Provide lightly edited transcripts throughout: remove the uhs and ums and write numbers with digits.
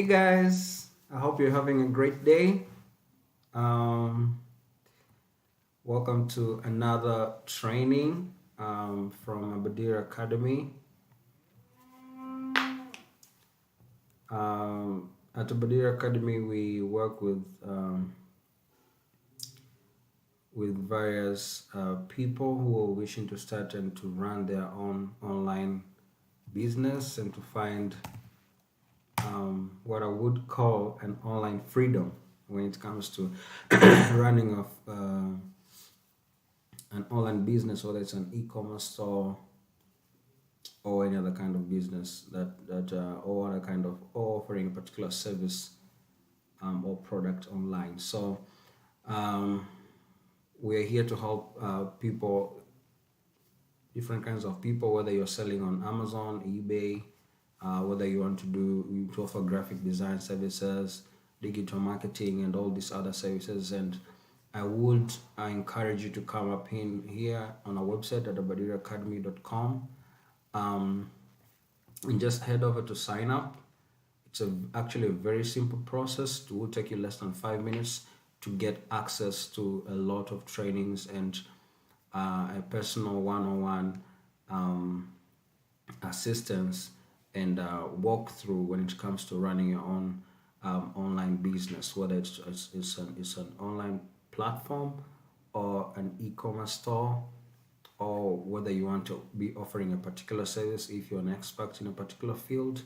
Hey guys, I hope you're having a great day. Welcome to another training from Abadir Academy. At Abadir Academy, we work with various people who are wishing to start and to run their own online business and to find what I would call an online freedom when it comes to running of an online business, whether it's an e-commerce store or any other kind of business or other kind of or offering a particular service or product online. So we're here to help people, different kinds of people, whether you're selling on Amazon, eBay, whether you want to offer graphic design services, digital marketing, and all these other services. And I would encourage you to come up in here on our website at abadiraacademy.com and just head over to sign up. It's actually a very simple process. It will take you less than 5 minutes to get access to a lot of trainings and a personal one-on-one assistance and walkthrough when it comes to running your own online business, whether it's an online platform or an e-commerce store, or whether you want to be offering a particular service. If you're an expert in a particular field,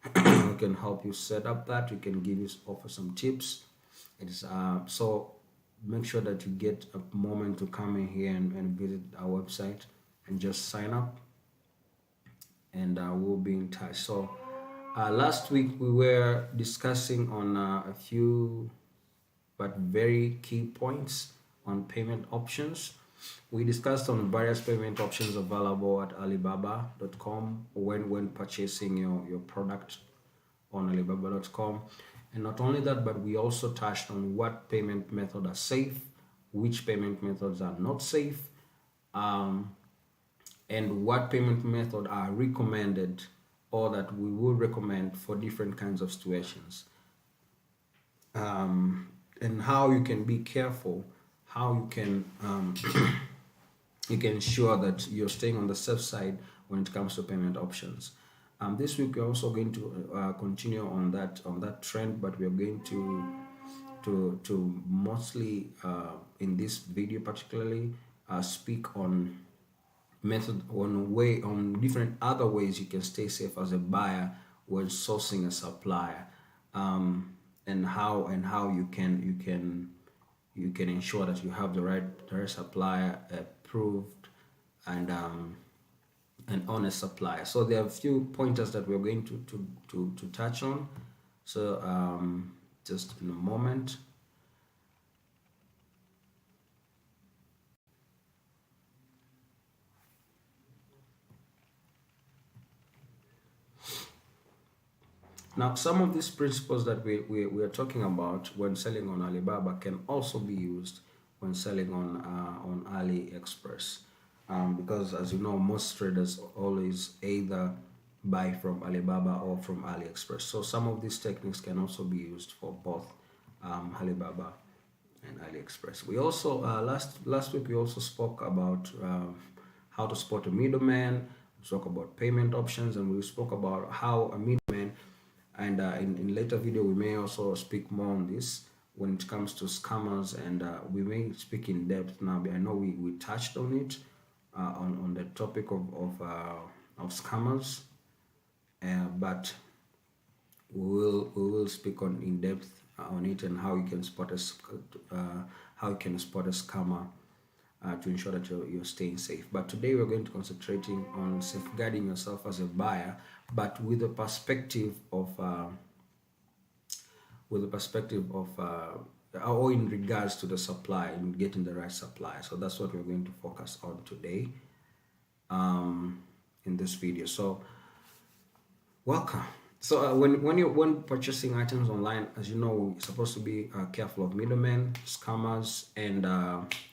we can help you set up that. We can offer some tips. It is so make sure that you get a moment to come in here and visit our website and just sign up, and we'll be in touch. So last week we were discussing on a few but very key points on payment options. We discussed on various payment options available at Alibaba.com when purchasing your product on Alibaba.com. And not only that, but we also touched on what payment methods are safe, which payment methods are not safe, and what payment methods are recommended or that we will recommend for different kinds of situations. And how you can be careful, how you can you can ensure that you're staying on the safe side when it comes to payment options. This week we're also going to continue on that trend, but we're going to mostly in this video particularly speak on on different other ways you can stay safe as a buyer when sourcing a supplier, and how you can ensure that you have the right supplier, approved and an honest supplier. So there are a few pointers that we're going to touch on. So just in a moment. Now, some of these principles that we are talking about when selling on Alibaba can also be used when selling on AliExpress, because as you know, most traders always either buy from Alibaba or from AliExpress. So some of these techniques can also be used for both Alibaba and AliExpress. We also last week we also spoke about how to spot a middleman. We spoke about payment options, and we spoke about how a middleman. And in later video, we may also speak more on this when it comes to scammers, and we may speak in depth now. I know we touched on it on the topic of scammers, but we will speak on in depth on it and how you can spot a scammer to ensure that you're staying safe. But today we're going to concentrating on safeguarding yourself as a buyer, but with the perspective of or in regards to the supply and getting the right supply. So that's what we're going to focus on today in this video. So welcome. So when purchasing items online, as you know, you're supposed to be careful of middlemen, scammers, and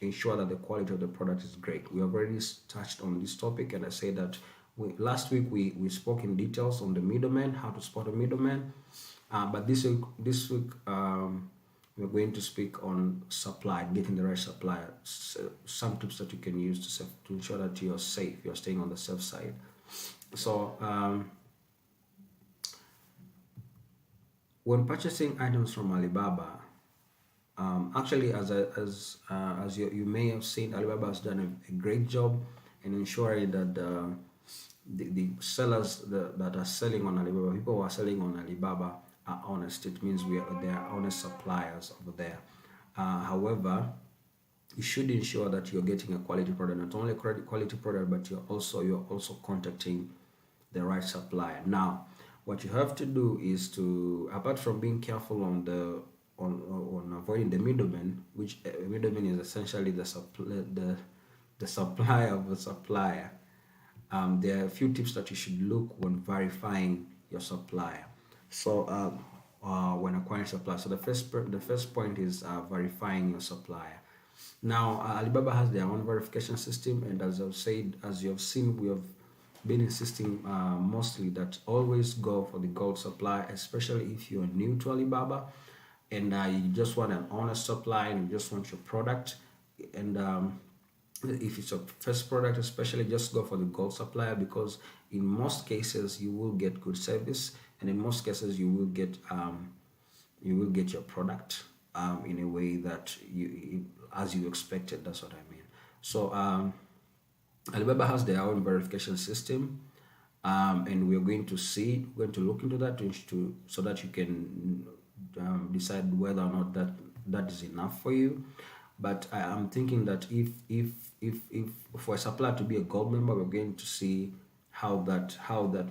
ensure that the quality of the product is great. We have already touched on this topic, and I say that last week we spoke in details on the middleman, how to spot a middleman, But this week, we're going to speak on supply, getting the right supply. Some tips that you can use to ensure that you're safe, you're staying on the safe side. So, when purchasing items from Alibaba, actually, as you may have seen, Alibaba has done a great job in ensuring that the sellers that are selling on Alibaba, people who are selling on Alibaba, are honest. It means they are honest suppliers over there. However, you should ensure that you're getting a quality product, not only a quality product, but you're also contacting the right supplier. Now, what you have to do is to, apart from being careful on avoiding the middleman, which middleman is essentially the supplier of the supplier. There are a few tips that you should look when verifying your supplier. So, when acquiring supplier, so the first point is verifying your supplier. Now, Alibaba has their own verification system, and as I've said, as you have seen, we have been insisting mostly that always go for the gold supply, especially if you're new to Alibaba and you just want an honest supply and you just want your product. And if it's your first product, especially, just go for the gold supplier, because in most cases you will get good service, and in most cases you will get your product in a way that as you expected. That's what I mean. So, Alibaba has their own verification system, and we're going to look into that so that you can decide whether or not that is enough for you. But I'm thinking that if for a supplier to be a gold member, we're going to see how that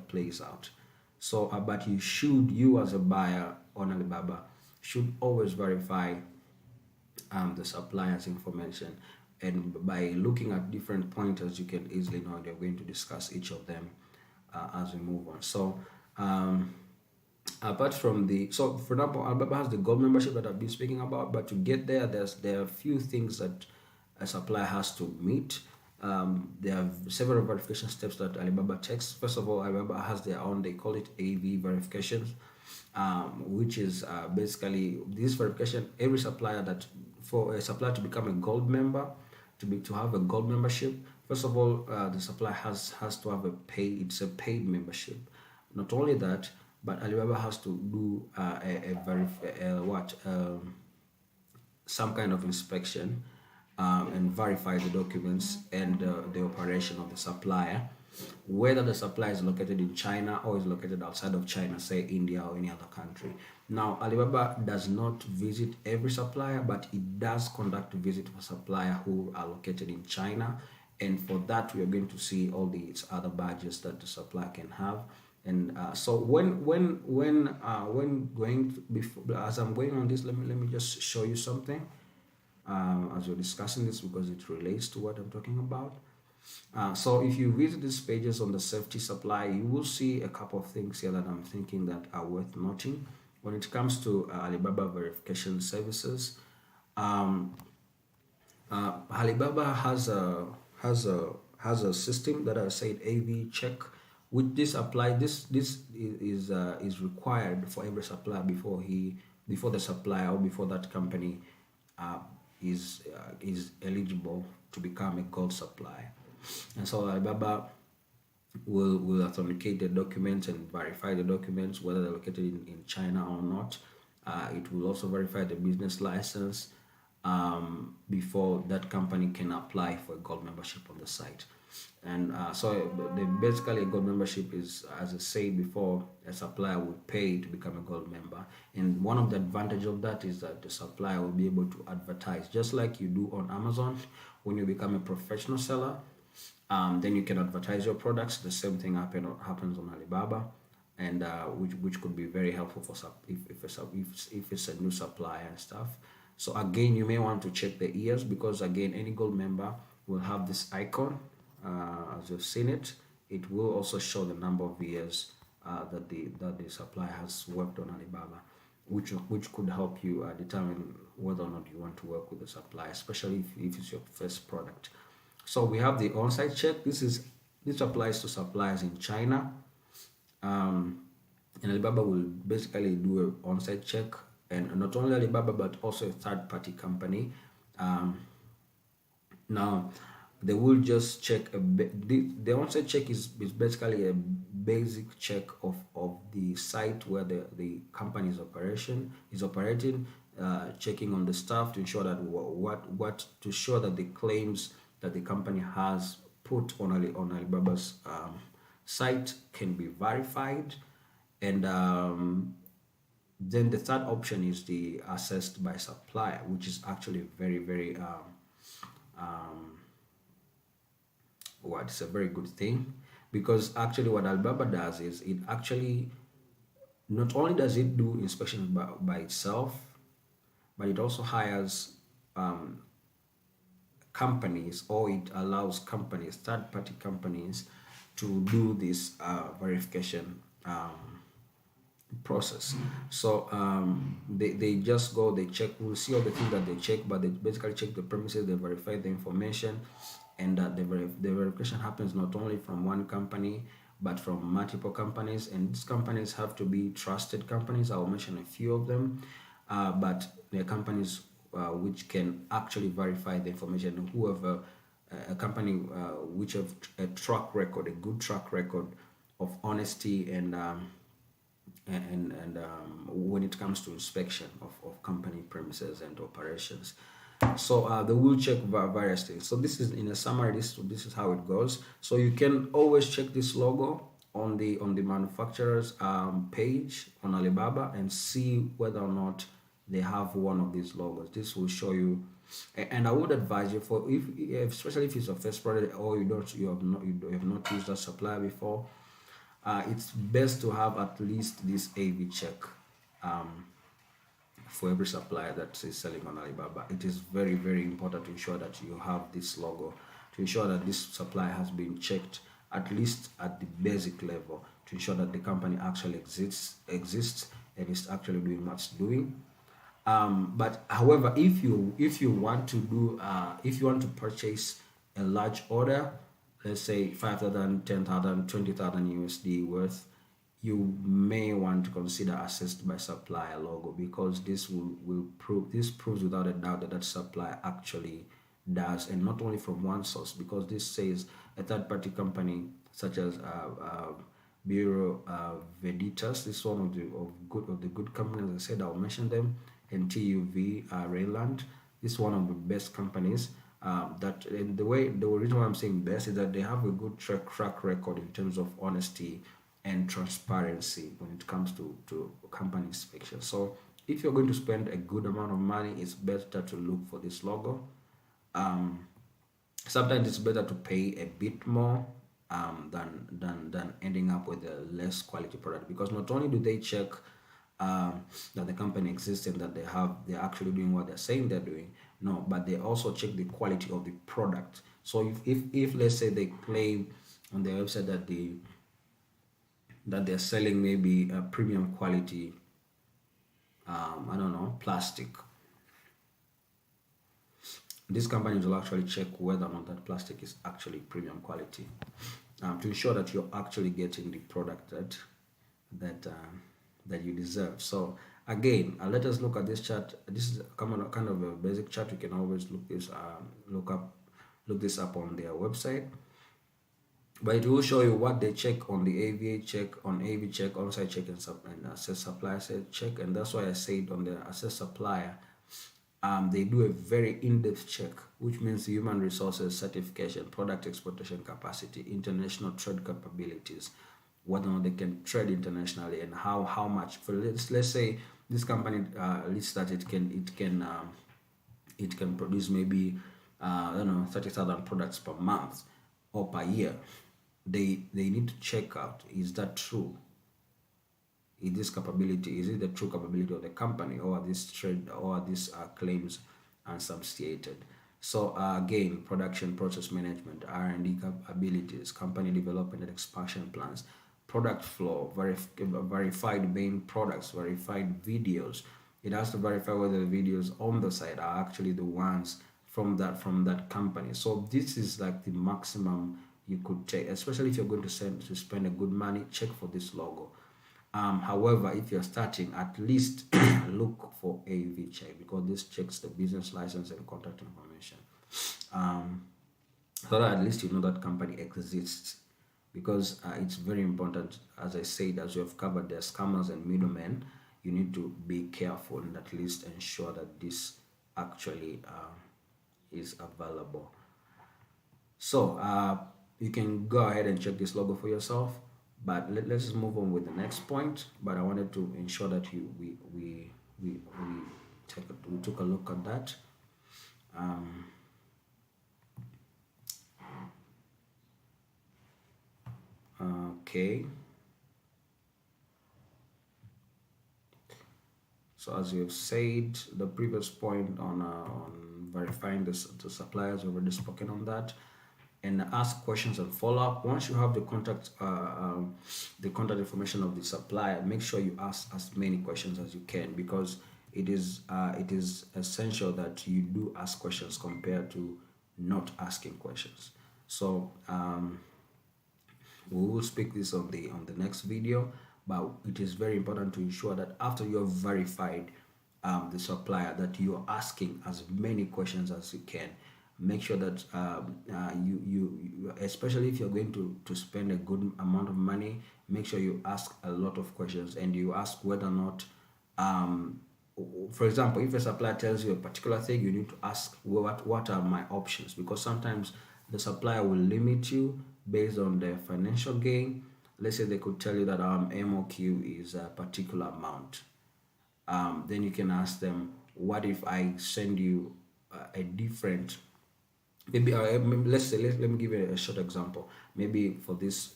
plays out. So, but you as a buyer on Alibaba should always verify the supplier's information, and by looking at different pointers, you can easily know. They're going to discuss each of them as we move on. So, apart from for example, Alibaba has the gold membership that I've been speaking about, but to get there are a few things that a supplier has to meet. There are several verification steps that Alibaba takes. First of all, Alibaba has their own, they call it AV verifications, which is basically this verification. Every supplier for a supplier to become a gold member, to have a gold membership, first of all, the supplier has to have it's a paid membership. Not only that, but Alibaba has to do some kind of inspection, and verify the documents and the operation of the supplier, whether the supplier is located in China or is located outside of China, say India or any other country. Now, Alibaba does not visit every supplier, but it does conduct a visit for supplier who are located in China, and for that we are going to see all these other badges that the supplier can have. And so when going to, before, as I'm going on this, let me just show you something as we're discussing this, because it relates to what I'm talking about. So if you visit these pages on the safety supply, you will see a couple of things here that I'm thinking that are worth noting. When it comes to Alibaba verification services, Alibaba has a system that I said, AV check, which this is required for every supplier before the supplier or before that company is eligible to become a gold supplier. And so Alibaba will authenticate the documents and verify the documents, whether they're located in China or not. It will also verify the business license before that company can apply for a gold membership on the site. And so basically a gold membership is, as I said before, a supplier would pay to become a gold member. And one of the advantages of that is that the supplier will be able to advertise, just like you do on Amazon. When you become a professional seller, then you can advertise your products. The same thing happens on Alibaba, and which could be very helpful for if it's a new supplier and stuff. So again, you may want to check the years, because again, any gold member will have this icon. As you've seen it, it will also show the number of years that the supplier has worked on Alibaba, which could help you determine whether or not you want to work with the supplier, especially if it's your first product. So we have the on-site check. This applies to suppliers in China, And Alibaba will basically do an on-site check, and not only Alibaba but also a third-party company. Um, Now, they will just check the on-site check is basically a basic check of the site where the company is operating, checking on the staff to ensure that what to show that the claims that the company has put on on Alibaba's site can be verified, and then the third option is the assessed by supplier, which is actually very um, it's a very good thing, because actually what Alibaba does is it actually not only does it do inspections by itself, but it also hires um, companies, or it allows companies, third-party companies, to do this verification process. So they just go, they check, we'll see all the things that they check, but they basically check the premises, they verify the information, and that the verification happens not only from one company but from multiple companies, and these companies have to be trusted companies. I'll mention a few of them, but they're companies which can actually verify the information. Whoever a company which have a track record, a good track record of honesty and when it comes to inspection of company premises and operations. So they will check various things. So this is, in a summary, this is how it goes. So you can always check this logo on the manufacturer's page on Alibaba and see whether or not they have one of these logos. This will show you, and I would advise you, for if especially if it's your first product, or you have not used a supplier before, it's best to have at least this AV check for every supplier that is selling on Alibaba. It is very important to ensure that you have this logo, to ensure that this supplier has been checked at least at the basic level, to ensure that the company actually exists and is actually doing what's doing. But however, if you want to do if you want to purchase a large order, let's say 5,000, 10,000, 20,000 USD worth, you may want to consider assessed by supplier logo, because this proves without a doubt that supplier actually does, and not only from one source, because this says a third-party company such as Bureau Veritas. This is one of the good companies. I said I'll mention them. And TUV Rayland. This is one of the best companies. That, and the reason why I'm saying best is that they have a good track record in terms of honesty and transparency when it comes to company inspection. So if you're going to spend a good amount of money, it's better to look for this logo. Sometimes it's better to pay a bit more than ending up with a less quality product, because not only do they check that the company exists and that they're actually doing what they're saying they're doing, no, but they also check the quality of the product. So if let's say they claim on their website that they're selling maybe a premium quality I don't know, plastic, these companies will actually check whether or not that plastic is actually premium quality, to ensure that you're actually getting the product that you deserve. So again, let us look at this chart. This is kind of a basic chart. You can always look this up on their website, but it will show you what they check on the AVA check, on-site check, and assess supplier check. And that's why I said on the assess supplier, they do a very in-depth check, which means human resources, certification, product exportation capacity, international trade capabilities, whether or not they can trade internationally, and how much. For let's say this company lists that it can produce maybe 30,000 products per month or per year. They need to check out, is that true? Is it the true capability of the company, or this trade, or these claims unsubstantiated? So again, production process management, R&D capabilities, company development and expansion plans, product flow, verified main products, verified videos. It has to verify whether the videos on the site are actually the ones from that company. So this is like the maximum you could take, especially if you're going to spend a good money. Check for this logo. However, if you're starting, at least look for AV check, because this checks the business license and contact information. So that at least you know that company exists, because it's very important. As I said, as we have covered, there are scammers and middlemen. You need to be careful and at least ensure that this actually is available. So you can go ahead and check this logo for yourself, but let's just move on with the next point. But I wanted to ensure that we took a look at that. Okay. So as you've said, the previous point on verifying the suppliers, we've already spoken on that. And ask questions and follow up. Once you have the contact information of the supplier, make sure you ask as many questions as you can, because it is essential that you do ask questions compared to not asking questions. So we will speak this on the next video, but it is very important to ensure that after you have verified the supplier, that you are asking as many questions as you can. Make sure that you especially if you're going to spend a good amount of money, make sure you ask a lot of questions, and you ask whether or not for example, if a supplier tells you a particular thing, you need to ask what are my options, because sometimes the supplier will limit you based on their financial gain. Let's say they could tell you that MOQ is a particular amount. Then you can ask them, what if I send you a different, maybe let's say, let me give you a short example. Maybe for this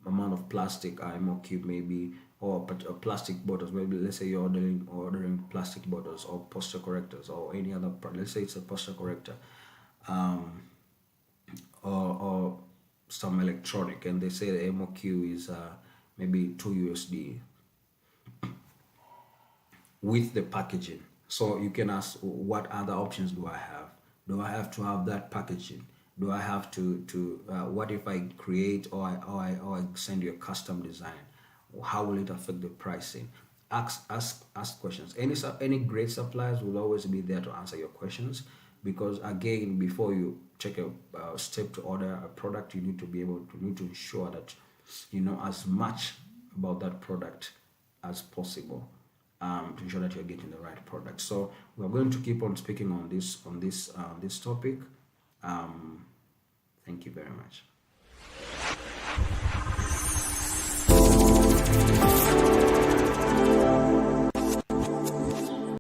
amount of plastic MOQ, maybe, or plastic bottles, maybe let's say you're ordering plastic bottles or posture correctors or any other product. Let's say it's a posture corrector, or some electronic, and they say the MOQ is maybe $2 with the packaging. So you can ask, what other options do I have? Do I have to have that packaging? Do I have to what if I create or I send you a custom design? How will it affect the pricing? Ask questions. Any great suppliers will always be there to answer your questions, because again, before you take a step to order a product, you need to ensure that you know as much about that product as possible, to ensure that you're getting the right product. So we're going to keep on speaking on this topic. Thank you very much.